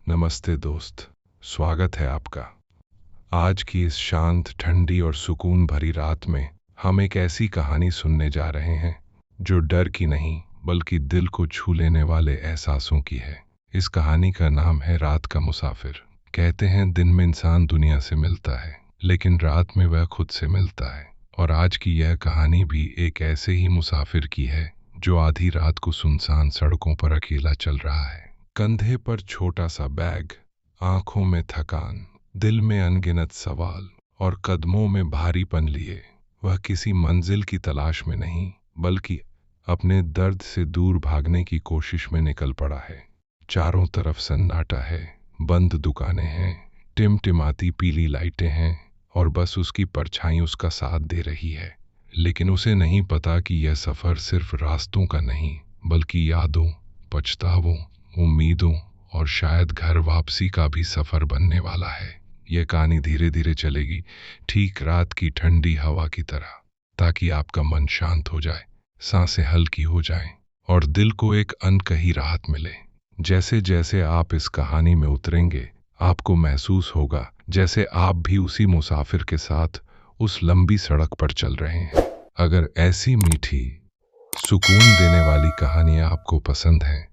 नमस्ते दोस्त, स्वागत है आपका। आज की इस शांत, ठंडी और सुकून भरी रात में हम एक ऐसी कहानी सुनने जा रहे हैं जो डर की नहीं बल्कि दिल को छू लेने वाले एहसासों की है। इस कहानी का नाम है रात का मुसाफिर। कहते हैं दिन में इंसान दुनिया से मिलता है, लेकिन रात में वह खुद से मिलता है। और आज की यह कहानी भी एक ऐसे ही मुसाफिर की है जो आधी रात को सुनसान सड़कों पर अकेला चल रहा है। कंधे पर छोटा सा बैग, आंखों में थकान, दिल में अनगिनत सवाल और कदमों में भारीपन लिए वह किसी मंजिल की तलाश में नहीं बल्कि अपने दर्द से दूर भागने की कोशिश में निकल पड़ा है। चारों तरफ सन्नाटा है, बंद दुकानें हैं, टिमटिमाती पीली लाइटें हैं और बस उसकी परछाई उसका साथ दे रही है। लेकिन उसे नहीं पता कि यह सफर सिर्फ रास्तों का नहीं बल्कि यादों, पछतावों, उम्मीदों और शायद घर वापसी का भी सफर बनने वाला है। यह कहानी धीरे धीरे चलेगी, ठीक रात की ठंडी हवा की तरह, ताकि आपका मन शांत हो जाए, सांसें हल्की हो जाएं और दिल को एक अनकही राहत मिले। जैसे जैसे आप इस कहानी में उतरेंगे, आपको महसूस होगा जैसे आप भी उसी मुसाफिर के साथ उस लंबी सड़क पर चल रहे हैं। अगर ऐसी मीठी, सुकून देने वाली कहानियां आपको पसंद हैं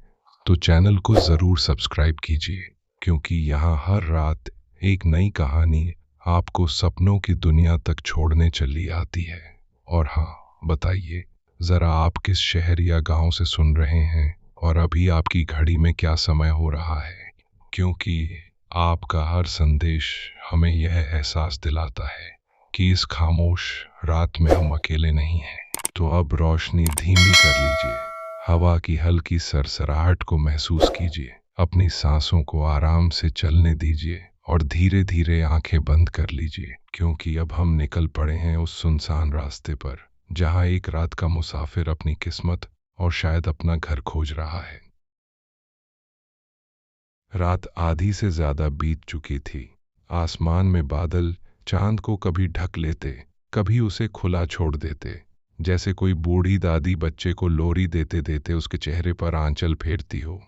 तो चैनल को ज़रूर सब्सक्राइब कीजिए, क्योंकि यहाँ हर रात एक नई कहानी आपको सपनों की दुनिया तक छोड़ने चली आती है। और हाँ, बताइए ज़रा आप किस शहर या गांव से सुन रहे हैं और अभी आपकी घड़ी में क्या समय हो रहा है, क्योंकि आपका हर संदेश हमें यह एहसास दिलाता है कि इस खामोश रात में हम अकेले नहीं हैं। तो अब रोशनी धीमी कर लीजिए, हवा की हल्की सरसराहट को महसूस कीजिए, अपनी सांसों को आराम से चलने दीजिए और धीरे धीरे आंखें बंद कर लीजिए, क्योंकि अब हम निकल पड़े हैं उस सुनसान रास्ते पर जहां एक रात का मुसाफिर अपनी किस्मत और शायद अपना घर खोज रहा है। रात आधी से ज्यादा बीत चुकी थी। आसमान में बादल चांद को कभी ढक लेते, कभी उसे खुला छोड़ देते, जैसे कोई बूढ़ी दादी बच्चे को लोरी देते देते उसके चेहरे पर आंचल फेरती हो।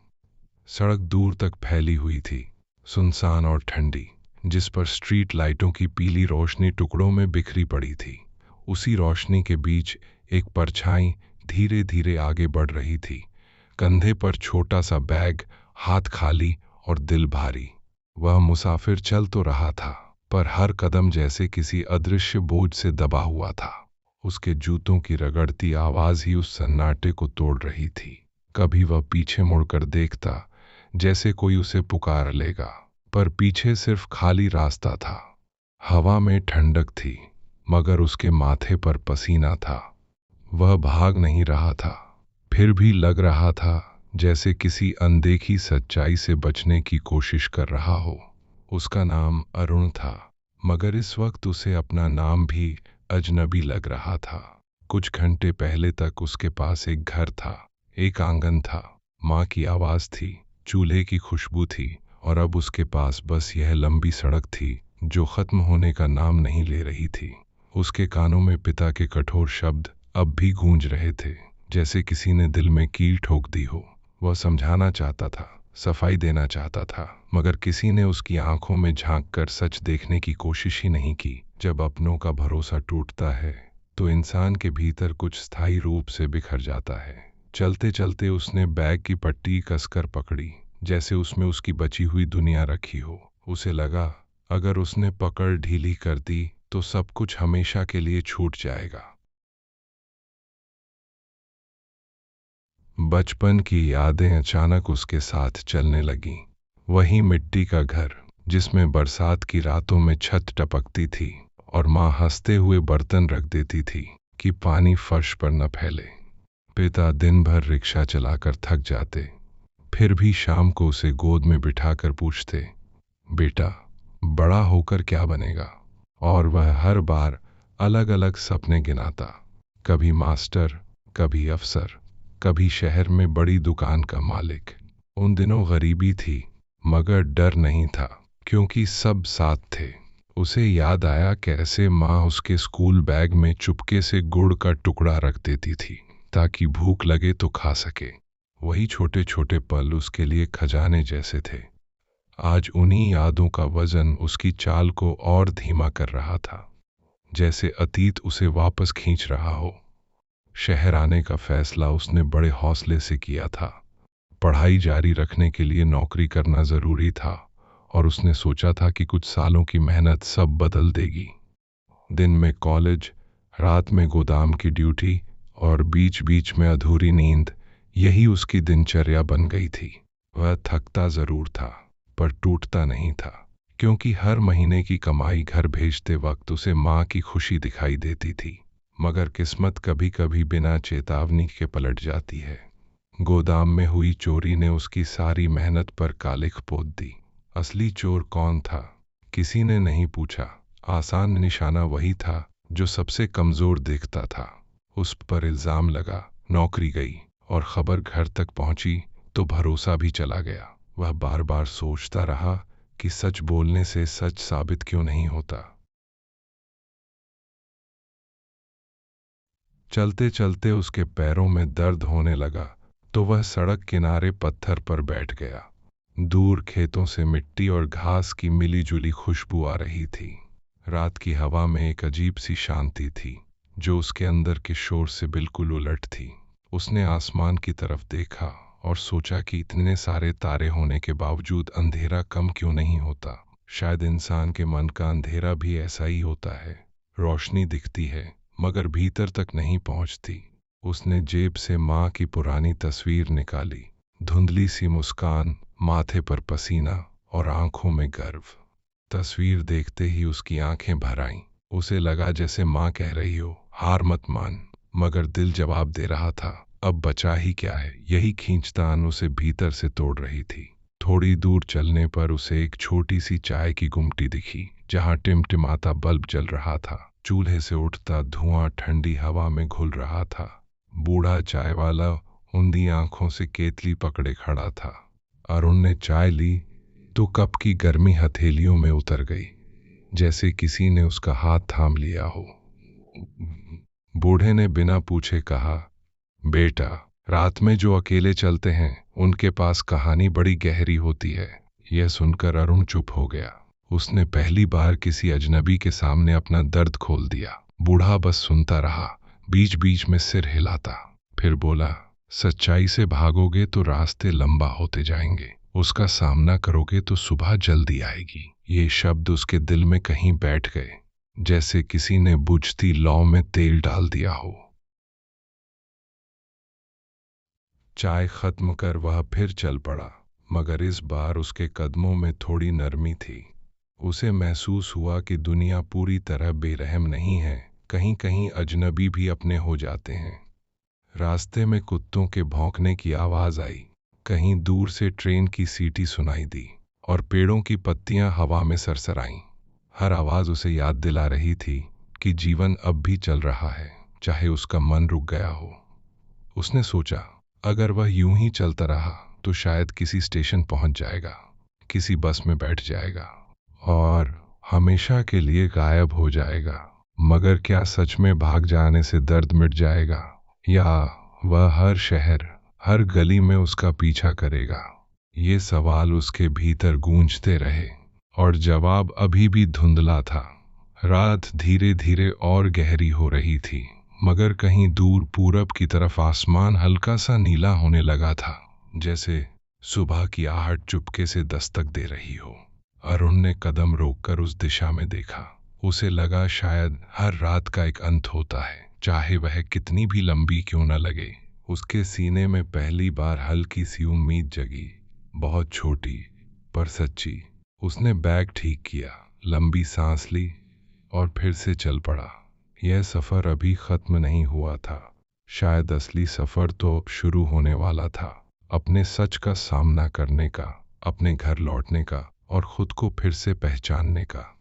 सड़क दूर तक फैली हुई थी, सुनसान और ठंडी, जिस पर स्ट्रीट लाइटों की पीली रोशनी टुकड़ों में बिखरी पड़ी थी। उसी रोशनी के बीच एक परछाई धीरे धीरे आगे बढ़ रही थी, कंधे पर छोटा सा बैग, हाथ खाली और दिल भारी। वह मुसाफिर चल तो रहा था, पर हर कदम जैसे किसी अदृश्य बोझ से दबा हुआ था। उसके जूतों की रगड़ती आवाज ही उस सन्नाटे को तोड़ रही थी। कभी वह पीछे मुड़कर देखता, जैसे कोई उसे पुकार लेगा, पर पीछे सिर्फ खाली रास्ता था। हवा में ठंडक थी, मगर उसके माथे पर पसीना था। वह भाग नहीं रहा था, फिर भी लग रहा था जैसे किसी अनदेखी सच्चाई से बचने की कोशिश कर रहा हो। उसका नाम अरुण था, मगर इस वक्त उसे अपना नाम भी अजनबी लग रहा था। कुछ घंटे पहले तक उसके पास एक घर था, एक आंगन था, माँ की आवाज थी, चूल्हे की खुशबू थी, और अब उसके पास बस यह लंबी सड़क थी जो खत्म होने का नाम नहीं ले रही थी। उसके कानों में पिता के कठोर शब्द अब भी गूंज रहे थे, जैसे किसी ने दिल में कील ठोक दी हो। वह समझाना चाहता था, सफाई देना चाहता था, मगर किसी ने उसकी आंखों में झांककर सच देखने की कोशिश ही नहीं की। जब अपनों का भरोसा टूटता है तो इंसान के भीतर कुछ स्थायी रूप से बिखर जाता है। चलते चलते उसने बैग की पट्टी कसकर पकड़ी, जैसे उसमें उसकी बची हुई दुनिया रखी हो। उसे लगा अगर उसने पकड़ ढीली कर दी तो सब कुछ हमेशा के लिए छूट जाएगा। बचपन की यादें अचानक उसके साथ चलने लगीं। वही मिट्टी का घर, जिसमें बरसात की रातों में छत टपकती थी और माँ हंसते हुए बर्तन रख देती थी कि पानी फर्श पर न फैले। पिता दिन भर रिक्शा चलाकर थक जाते, फिर भी शाम को उसे गोद में बिठाकर पूछते, बेटा बड़ा होकर क्या बनेगा? और वह हर बार अलग अलग सपने गिनाता, कभी मास्टर, कभी अफसर, कभी शहर में बड़ी दुकान का मालिक। उन दिनों गरीबी थी, मगर डर नहीं था, क्योंकि सब साथ थे। उसे याद आया कैसे माँ उसके स्कूल बैग में चुपके से गुड़ का टुकड़ा रख देती थी, ताकि भूख लगे तो खा सके। वही छोटे छोटे पल उसके लिए खजाने जैसे थे। आज उन्हीं यादों का वजन उसकी चाल को और धीमा कर रहा था, जैसे अतीत उसे वापस खींच रहा हो। शहर आने का फैसला उसने बड़े हौसले से किया था। पढ़ाई जारी रखने के लिए नौकरी करना जरूरी था और उसने सोचा था कि कुछ सालों की मेहनत सब बदल देगी। दिन में कॉलेज, रात में गोदाम की ड्यूटी और बीच बीच में अधूरी नींद, यही उसकी दिनचर्या बन गई थी। वह थकता जरूर था, पर टूटता नहीं था, क्योंकि हर महीने की कमाई घर भेजते वक्त उसे माँ की खुशी दिखाई देती थी। मगर किस्मत कभी कभी बिना चेतावनी के पलट जाती है। गोदाम में हुई चोरी ने उसकी सारी मेहनत पर कालिख पोत दी। असली चोर कौन था, किसी ने नहीं पूछा। आसान निशाना वही था जो सबसे कमजोर दिखता था। उस पर इल्जाम लगा, नौकरी गई और खबर घर तक पहुंची तो भरोसा भी चला गया। वह बार बार सोचता रहा कि सच बोलने से सच साबित क्यों नहीं होता। चलते चलते उसके पैरों में दर्द होने लगा तो वह सड़क किनारे पत्थर पर बैठ गया। दूर खेतों से मिट्टी और घास की मिलीजुली खुशबू आ रही थी। रात की हवा में एक अजीब सी शांति थी, जो उसके अंदर के शोर से बिल्कुल उलट थी। उसने आसमान की तरफ देखा और सोचा कि इतने सारे तारे होने के बावजूद अंधेरा कम क्यों नहीं होता। शायद इंसान के मन का अंधेरा भी ऐसा ही होता है। रोशनी दिखती है मगर भीतर तक नहीं पहुंचती। उसने जेब से माँ की पुरानी तस्वीर निकाली। धुंधली सी मुस्कान, माथे पर पसीना और आंखों में गर्व। तस्वीर देखते ही उसकी आंखें भर आईं। उसे लगा जैसे माँ कह रही हो, हार मत मान। मगर दिल जवाब दे रहा था, अब बचा ही क्या है। यही खींचतान उसे भीतर से तोड़ रही थी। थोड़ी दूर चलने पर उसे एक छोटी सी चाय की गुमटी दिखी, जहां टिमटिमाता बल्ब जल रहा था। चूल्हे से उठता धुआं ठंडी हवा में घुल रहा था। बूढ़ा चाय वाला उंधी आंखों से केतली पकड़े खड़ा था। अरुण ने चाय ली तो कप की गर्मी हथेलियों में उतर गई, जैसे किसी ने उसका हाथ थाम लिया हो। बूढ़े ने बिना पूछे कहा, बेटा, रात में जो अकेले चलते हैं उनके पास कहानी बड़ी गहरी होती है। यह सुनकर अरुण चुप हो गया। उसने पहली बार किसी अजनबी के सामने अपना दर्द खोल दिया। बूढ़ा बस सुनता रहा, बीच बीच में सिर हिलाता। फिर बोला, सच्चाई से भागोगे तो रास्ते लंबा होते जाएंगे, उसका सामना करोगे तो सुबह जल्दी आएगी। ये शब्द उसके दिल में कहीं बैठ गए, जैसे किसी ने बुझती लौ में तेल डाल दिया हो। चाय खत्म कर वह फिर चल पड़ा, मगर इस बार उसके कदमों में थोड़ी नरमी थी। उसे महसूस हुआ कि दुनिया पूरी तरह बेरहम नहीं है, कहीं कहीं अजनबी भी अपने हो जाते हैं। रास्ते में कुत्तों के भौंकने की आवाज आई, कहीं दूर से ट्रेन की सीटी सुनाई दी और पेड़ों की पत्तियां हवा में सरसराईं। हर आवाज उसे याद दिला रही थी कि जीवन अब भी चल रहा है, चाहे उसका मन रुक गया हो। उसने सोचा, अगर वह यूं ही चलता रहा तो शायद किसी स्टेशन पहुंच जाएगा, किसी बस में बैठ जाएगा और हमेशा के लिए गायब हो जाएगा। मगर क्या सच में भाग जाने से दर्द मिट जाएगा, या वह हर शहर, हर गली में उसका पीछा करेगा? ये सवाल उसके भीतर गूंजते रहे और जवाब अभी भी धुंधला था। रात धीरे धीरे और गहरी हो रही थी, मगर कहीं दूर पूरब की तरफ आसमान हल्का सा नीला होने लगा था, जैसे सुबह की आहट चुपके से दस्तक दे रही हो। अरुण ने कदम रोककर उस दिशा में देखा। उसे लगा शायद हर रात का एक अंत होता है, चाहे वह कितनी भी लंबी क्यों न लगे। उसके सीने में पहली बार हल्की सी उम्मीद जगी, बहुत छोटी पर सच्ची। उसने बैग ठीक किया, लंबी सांस ली और फिर से चल पड़ा। यह सफर अभी खत्म नहीं हुआ था, शायद असली सफर तो अब शुरू होने वाला था। अपने सच का सामना करने का, अपने घर लौटने का और खुद को फिर से पहचानने का।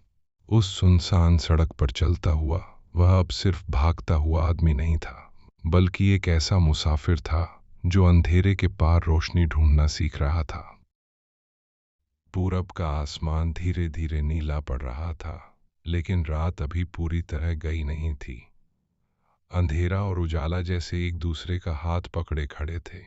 उस सुनसान सड़क पर चलता हुआ वह अब सिर्फ भागता हुआ आदमी नहीं था, बल्कि एक ऐसा मुसाफिर था जो अंधेरे के पार रोशनी ढूंढना सीख रहा था। पूरब का आसमान धीरे धीरे नीला पड़ रहा था, लेकिन रात अभी पूरी तरह गई नहीं थी। अंधेरा और उजाला जैसे एक दूसरे का हाथ पकड़े खड़े थे।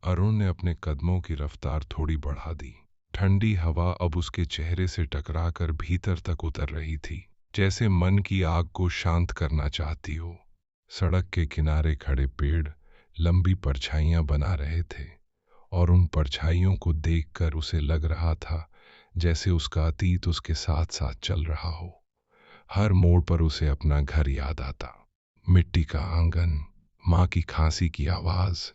अरुण ने अपने कदमों की रफ्तार थोड़ी बढ़ा दी। ठंडी हवा अब उसके चेहरे से टकराकर भीतर तक उतर रही थी, जैसे मन की आग को शांत करना चाहती हो। सड़क के किनारे खड़े पेड़ लंबी परछाइयां बना रहे थे, और उन परछाइयों को देखकर उसे लग रहा था जैसे उसका अतीत उसके साथ साथ चल रहा हो। हर मोड़ पर उसे अपना घर याद आता, मिट्टी का आंगन, माँ की खांसी की आवाज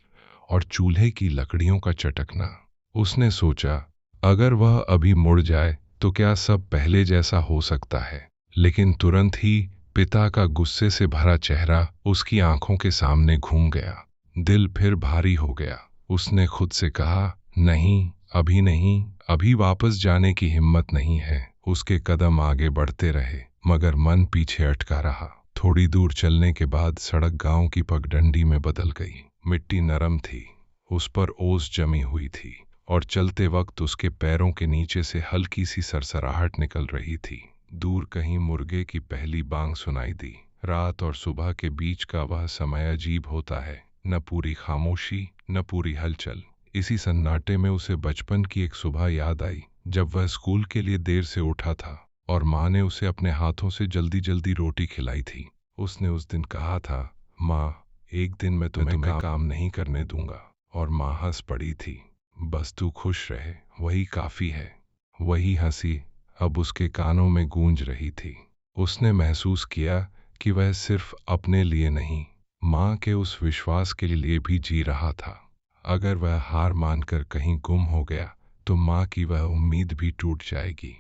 और चूल्हे की लकड़ियों का चटकना। उसने सोचा, अगर वह अभी मुड़ जाए तो क्या सब पहले जैसा हो सकता है। लेकिन तुरंत ही पिता का गुस्से से भरा चेहरा उसकी आंखों के सामने घूम गया। दिल फिर भारी हो गया। उसने खुद से कहा, नहीं, अभी नहीं, अभी वापस जाने की हिम्मत नहीं है। उसके कदम आगे बढ़ते रहे, मगर मन पीछे अटका रहा। थोड़ी दूर चलने के बाद सड़क गांव की पगडंडी में बदल गई। मिट्टी नरम थी, उस पर ओस जमी हुई थी, और चलते वक्त उसके पैरों के नीचे से हल्की सी सरसराहट निकल रही थी। दूर कहीं मुर्गे की पहली बांग सुनाई दी। रात और सुबह के बीच का वह समय अजीब होता है, न पूरी खामोशी न पूरी हलचल। इसी सन्नाटे में उसे बचपन की एक सुबह याद आई, जब वह स्कूल के लिए देर से उठा था और माँ ने उसे अपने हाथों से जल्दी जल्दी रोटी खिलाई थी। उसने उस दिन कहा था, माँ, एक दिन मैं तुम्हें काम नहीं करने दूंगा। और माँ हंस पड़ी थी, बस तू खुश रहे, वही काफी है। वही हंसी अब उसके कानों में गूंज रही थी। उसने महसूस किया कि वह सिर्फ अपने लिए नहीं, माँ के उस विश्वास के लिए भी जी रहा था। अगर वह हार मानकर कहीं गुम हो गया तो माँ की वह उम्मीद भी टूट जाएगी।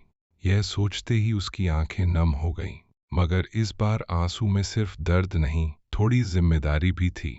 यह सोचते ही उसकी आंखें नम हो गईं, मगर इस बार आंसू में सिर्फ दर्द नहीं, थोड़ी जिम्मेदारी भी थी।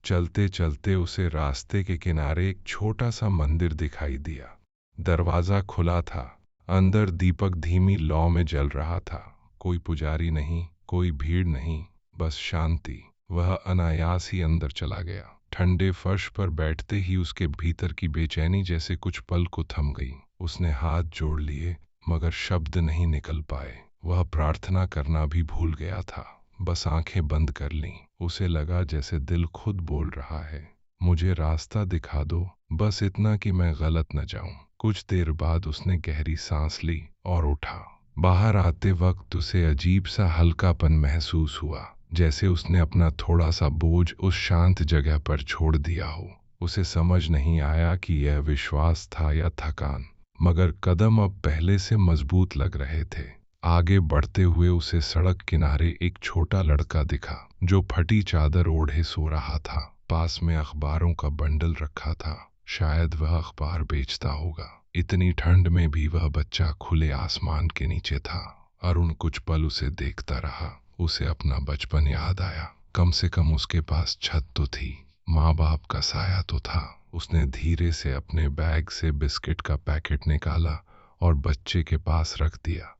चलते चलते उसे रास्ते के किनारे एक छोटा सा मंदिर दिखाई दिया। दरवाजा खुला था, अंदर दीपक धीमी लौ में जल रहा था। कोई पुजारी नहीं, कोई भीड़ नहीं, बस शांति। वह अनायास ही अंदर चला गया। ठंडे फर्श पर बैठते ही उसके भीतर की बेचैनी जैसे कुछ पल को थम गई। उसने हाथ जोड़ लिए, मगर शब्द नहीं निकल पाए। वह प्रार्थना करना भी भूल गया था, बस आंखें बंद कर लीं। उसे लगा जैसे दिल खुद बोल रहा है, मुझे रास्ता दिखा दो, बस इतना कि मैं गलत न जाऊं। कुछ देर बाद उसने गहरी सांस ली और उठा। बाहर आते वक्त उसे अजीब सा हल्कापन महसूस हुआ, जैसे उसने अपना थोड़ा सा बोझ उस शांत जगह पर छोड़ दिया हो। उसे समझ नहीं आया कि यह विश्वास था या थकान, मगर कदम अब पहले से मजबूत लग रहे थे। आगे बढ़ते हुए उसे सड़क किनारे एक छोटा लड़का दिखा, जो फटी चादर ओढ़े सो रहा था। पास में अखबारों का बंडल रखा था, शायद वह अखबार बेचता होगा। इतनी ठंड में भी वह बच्चा खुले आसमान के नीचे था। अरुण कुछ पल उसे देखता रहा। उसे अपना बचपन याद आया। कम से कम उसके पास छत तो थी, माँ बाप का साया तो था। उसने धीरे से अपने बैग से बिस्किट का पैकेट निकाला और बच्चे के पास रख दिया।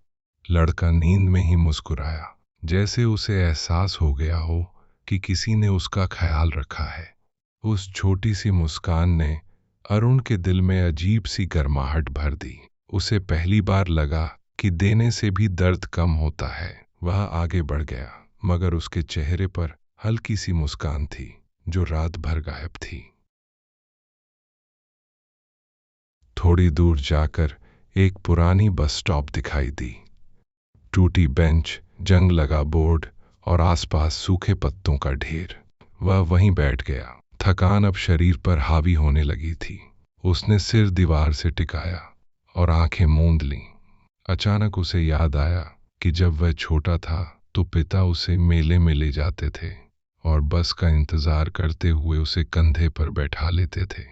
लड़का नींद में ही मुस्कुराया, जैसे उसे एहसास हो गया हो कि किसी ने उसका ख्याल रखा है। उस छोटी सी मुस्कान ने अरुण के दिल में अजीब सी गर्माहट भर दी। उसे पहली बार लगा कि देने से भी दर्द कम होता है। वह आगे बढ़ गया, मगर उसके चेहरे पर हल्की सी मुस्कान थी, जो रात भर गायब थी। थोड़ी दूर जाकर एक पुरानी बस स्टॉप दिखाई दी। टूटी बेंच, जंग लगा बोर्ड और आसपास सूखे पत्तों का ढेर। वह वहीं बैठ गया। थकान अब शरीर पर हावी होने लगी थी। उसने सिर दीवार से टिकाया और आंखें मूंद लीं। अचानक उसे याद आया कि जब वह छोटा था तो पिता उसे मेले में ले जाते थे और बस का इंतजार करते हुए उसे कंधे पर बैठा लेते थे।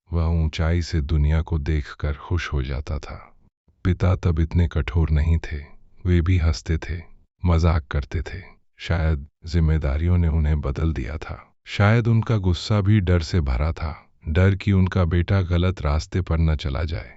वह ऊंचाई से दुनिया को देखकर खुश हो जाता था। पिता तब इतने कठोर नहीं थे, वे भी हंसते थे, मजाक करते थे। शायद जिम्मेदारियों ने उन्हें बदल दिया था। शायद उनका गुस्सा भी डर से भरा था, डर कि उनका बेटा गलत रास्ते पर न चला जाए।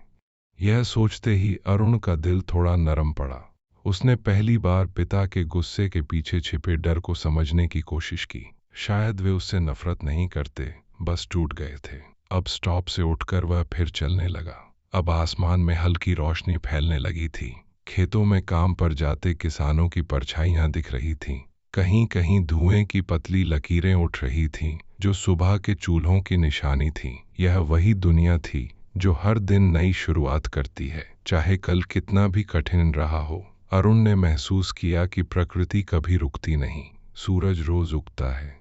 यह सोचते ही अरुण का दिल थोड़ा नरम पड़ा। उसने पहली बार पिता के गुस्से के पीछे छिपे डर को समझने की कोशिश की। शायद वे उससे नफरत नहीं करते, बस टूट गए थे। अब स्टॉप से उठकर वह फिर चलने लगा। अब आसमान में हल्की रोशनी फैलने लगी थी। खेतों में काम पर जाते किसानों की परछाइयां दिख रही थीं। कहीं कहीं धुएं की पतली लकीरें उठ रही थीं, जो सुबह के चूल्हों की निशानी थी। यह वही दुनिया थी जो हर दिन नई शुरुआत करती है, चाहे कल कितना भी कठिन रहा हो। अरुण ने महसूस किया कि प्रकृति कभी रुकती नहीं। सूरज रोज उगता है,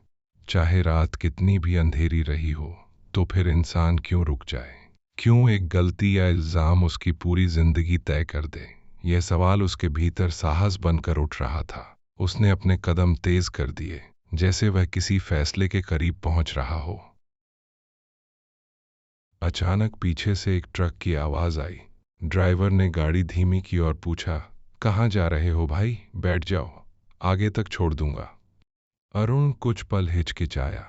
चाहे रात कितनी भी अंधेरी रही हो। तो फिर इंसान क्यों रुक जाए? क्यों एक गलती या इल्जाम उसकी पूरी जिंदगी तय कर दे? यह सवाल उसके भीतर साहस बनकर उठ रहा था। उसने अपने कदम तेज कर दिए, जैसे वह किसी फैसले के करीब पहुंच रहा हो। अचानक पीछे से एक ट्रक की आवाज आई। ड्राइवर ने गाड़ी धीमी की और पूछा, कहाँ जा रहे हो भाई? बैठ जाओ, आगे तक छोड़ दूंगा। अरुण कुछ पल हिचकिचाया,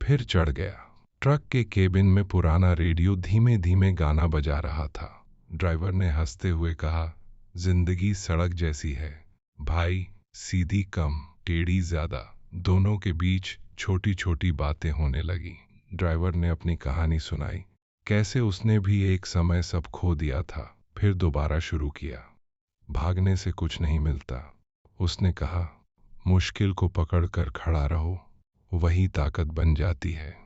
फिर चढ़ गया। ट्रक के केबिन में पुराना रेडियो धीमे धीमे गाना बजा रहा था। ड्राइवर ने हंसते हुए कहा, जिंदगी सड़क जैसी है भाई, सीधी कम, टेढ़ी ज्यादा, दोनों के बीच छोटी छोटी बातें होने लगी। ड्राइवर ने अपनी कहानी सुनाई, कैसे उसने भी एक समय सब खो दिया था, फिर दोबारा शुरू किया। भागने से कुछ नहीं मिलता, उसने कहा, मुश्किल को पकड़कर खड़ा रहो, वही ताकत बन जाती है।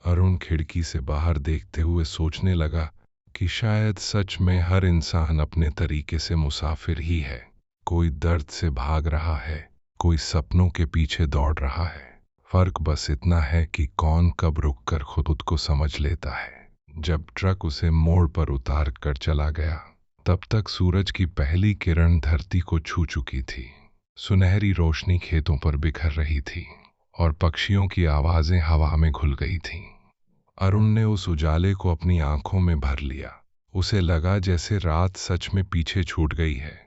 अरुण खिड़की से बाहर देखते हुए सोचने लगा कि शायद सच में हर इंसान अपने तरीके से मुसाफिर ही है। कोई दर्द से भाग रहा है, कोई सपनों के पीछे दौड़ रहा है। फर्क बस इतना है कि कौन कब रुककर खुद को समझ लेता है। जब ट्रक उसे मोड़ पर उतार कर चला गया, तब तक सूरज की पहली किरण धरती को छू चुकी थी। सुनहरी रोशनी खेतों पर बिखर रही थी और पक्षियों की आवाजें हवा में घुल गई थीं। अरुण ने उस उजाले को अपनी आंखों में भर लिया। उसे लगा जैसे रात सच में पीछे छूट गई है।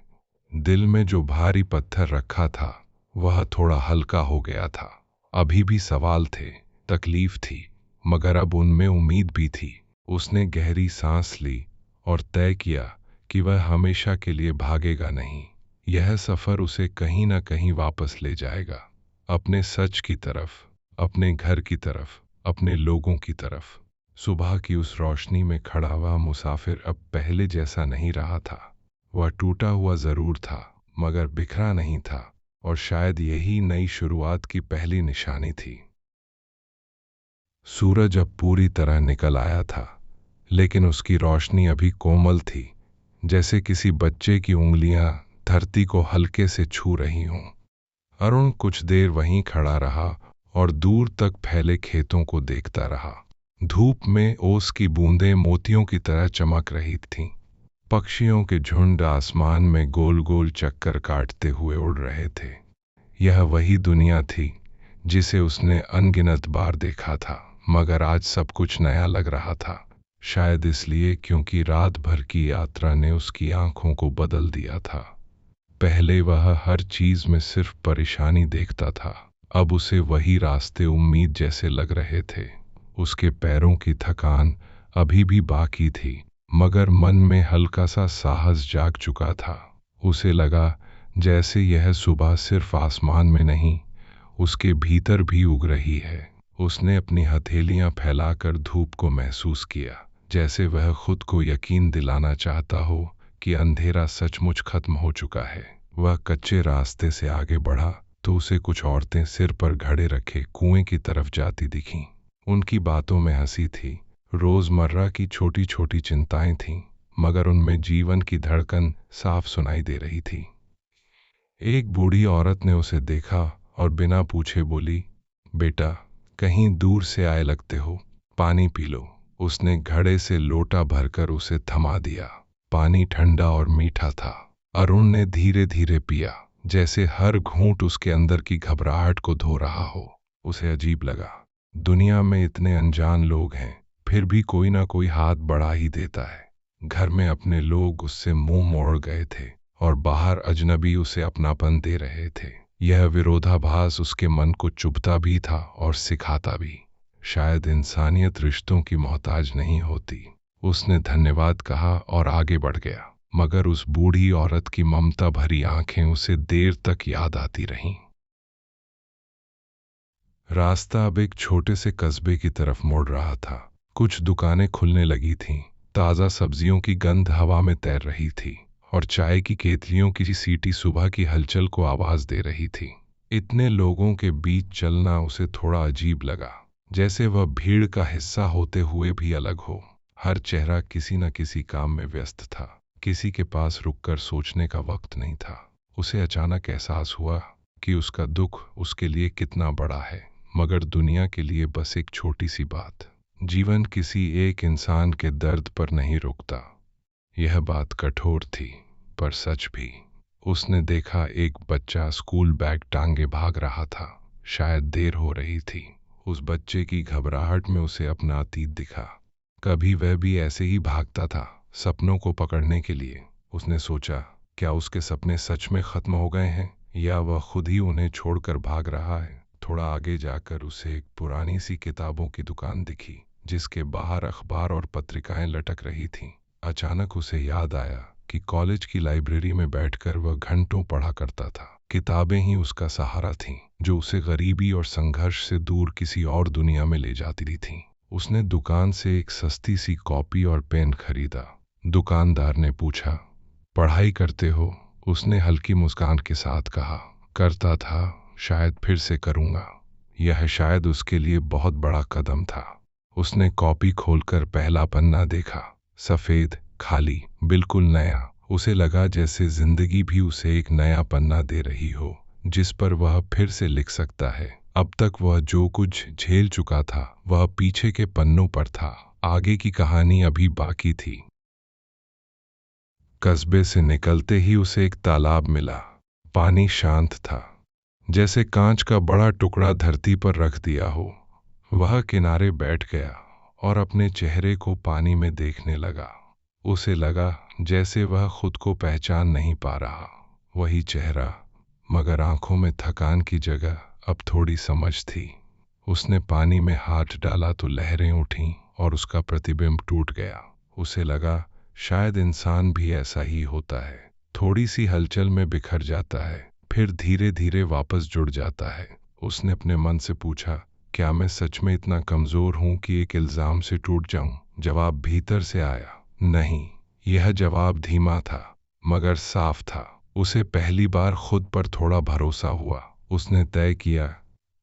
दिल में जो भारी पत्थर रखा था, वह थोड़ा हल्का हो गया था। अभी भी सवाल थे, तकलीफ थी, मगर अब उनमें उम्मीद भी थी। उसने गहरी सांस ली और तय किया कि वह हमेशा के लिए भागेगा नहीं। यह सफर उसे कहीं ना कहीं वापस ले जाएगा, अपने सच की तरफ, अपने घर की तरफ, अपने लोगों की तरफ। सुबह की उस रोशनी में खड़ा हुआ मुसाफिर अब पहले जैसा नहीं रहा था। वह टूटा हुआ जरूर था, मगर बिखरा नहीं था, और शायद यही नई शुरुआत की पहली निशानी थी। सूरज अब पूरी तरह निकल आया था, लेकिन उसकी रोशनी अभी कोमल थी, जैसे किसी बच्चे की उंगलियां धरती को हल्के से छू रही हों। अरुण कुछ देर वहीं खड़ा रहा और दूर तक फैले खेतों को देखता रहा। धूप में ओस की बूंदें मोतियों की तरह चमक रही थीं। पक्षियों के झुंड आसमान में गोल गोल चक्कर काटते हुए उड़ रहे थे। यह वही दुनिया थी जिसे उसने अनगिनत बार देखा था, मगर आज सब कुछ नया लग रहा था। शायद इसलिए क्योंकि रात भर की यात्रा ने उसकी आंखों को बदल दिया था। पहले वह हर चीज में सिर्फ परेशानी देखता था, अब उसे वही रास्ते उम्मीद जैसे लग रहे थे। उसके पैरों की थकान अभी भी बाकी थी, मगर मन में हल्का सा साहस जाग चुका था। उसे लगा जैसे यह सुबह सिर्फ आसमान में नहीं, उसके भीतर भी उग रही है। उसने अपनी हथेलियां फैलाकर धूप को महसूस किया, जैसे वह खुद को यकीन दिलाना चाहता हो कि अंधेरा सचमुच खत्म हो चुका है। वह कच्चे रास्ते से आगे बढ़ा तो उसे कुछ औरतें सिर पर घड़े रखे कुएं की तरफ जाती दिखीं। उनकी बातों में हंसी थी, रोजमर्रा की छोटी छोटी चिंताएं थीं, मगर उनमें जीवन की धड़कन साफ सुनाई दे रही थी। एक बूढ़ी औरत ने उसे देखा और बिना पूछे बोली, बेटा, कहीं दूर से आए लगते हो, पानी पी लो। उसने घड़े से लोटा भरकर उसे थमा दिया। पानी ठंडा और मीठा था। अरुण ने धीरे धीरे पिया, जैसे हर घूंट उसके अंदर की घबराहट को धो रहा हो। उसे अजीब लगा, दुनिया में इतने अनजान लोग हैं, फिर भी कोई ना कोई हाथ बढ़ा ही देता है। घर में अपने लोग उससे मुंह मोड़ गए थे और बाहर अजनबी उसे अपनापन दे रहे थे। यह विरोधाभास उसके मन को चुभता भी था और सिखाता भी। शायद इंसानियत रिश्तों की मोहताज नहीं होती। उसने धन्यवाद कहा और आगे बढ़ गया, मगर उस बूढ़ी औरत की ममता भरी आंखें उसे देर तक याद आती रहीं। रास्ता अब एक छोटे से कस्बे की तरफ मुड़ रहा था। कुछ दुकानें खुलने लगी थीं, ताज़ा सब्जियों की गंध हवा में तैर रही थी और चाय की केतलियों की सीटी सुबह की हलचल को आवाज दे रही थी। इतने लोगों के बीच चलना उसे थोड़ा अजीब लगा, जैसे वह भीड़ का हिस्सा होते हुए भी अलग हो। हर चेहरा किसी न किसी काम में व्यस्त था। किसी के पास रुककर सोचने का वक्त नहीं था। उसे अचानक एहसास हुआ कि उसका दुख उसके लिए कितना बड़ा है, मगर दुनिया के लिए बस एक छोटी सी बात। जीवन किसी एक इंसान के दर्द पर नहीं रुकता। यह बात कठोर थी, पर सच भी। उसने देखा एक बच्चा स्कूल बैग टांगे भाग रहा था। शायद देर हो रही थी। उस बच्चे की घबराहट में उसे अपना अतीत दिखा। कभी वह भी ऐसे ही भागता था, सपनों को पकड़ने के लिए। उसने सोचा, क्या उसके सपने सच में खत्म हो गए हैं, या वह खुद ही उन्हें छोड़कर भाग रहा है। थोड़ा आगे जाकर उसे एक पुरानी सी किताबों की दुकान दिखी, जिसके बाहर अखबार और पत्रिकाएं लटक रही थीं। अचानक उसे याद आया कि कॉलेज की लाइब्रेरी में बैठकर वह घंटों पढ़ा करता था। किताबें ही उसका सहारा थीं, जो उसे गरीबी और संघर्ष से दूर किसी और दुनिया में ले जाती थीं। उसने दुकान से एक सस्ती सी कॉपी और पेन खरीदा। दुकानदार ने पूछा, पढ़ाई करते हो? उसने हल्की मुस्कान के साथ कहा, करता था, शायद फिर से करूंगा। यह शायद उसके लिए बहुत बड़ा कदम था। उसने कॉपी खोलकर पहला पन्ना देखा। सफेद, खाली, बिल्कुल नया। उसे लगा जैसे जिंदगी भी उसे एक नया पन्ना दे रही हो, जिस पर वह फिर से लिख सकता है। अब तक वह जो कुछ झेल चुका था वह पीछे के पन्नों पर था। आगे की कहानी अभी बाकी थी। कस्बे से निकलते ही उसे एक तालाब मिला। पानी शांत था, जैसे कांच का बड़ा टुकड़ा धरती पर रख दिया हो। वह किनारे बैठ गया और अपने चेहरे को पानी में देखने लगा। उसे लगा जैसे वह खुद को पहचान नहीं पा रहा। वही चेहरा, मगर आंखों में थकान की जगह अब थोड़ी समझ थी। उसने पानी में हाथ डाला तो लहरें उठीं और उसका प्रतिबिंब टूट गया। उसे लगा शायद इंसान भी ऐसा ही होता है, थोड़ी सी हलचल में बिखर जाता है, फिर धीरे धीरे वापस जुड़ जाता है। उसने अपने मन से पूछा, क्या मैं सच में इतना कमजोर हूं कि एक इल्जाम से टूट जाऊं? जवाब भीतर से आया, नहीं। यह जवाब धीमा था, मगर साफ था। उसे पहली बार खुद पर थोड़ा भरोसा हुआ। उसने तय किया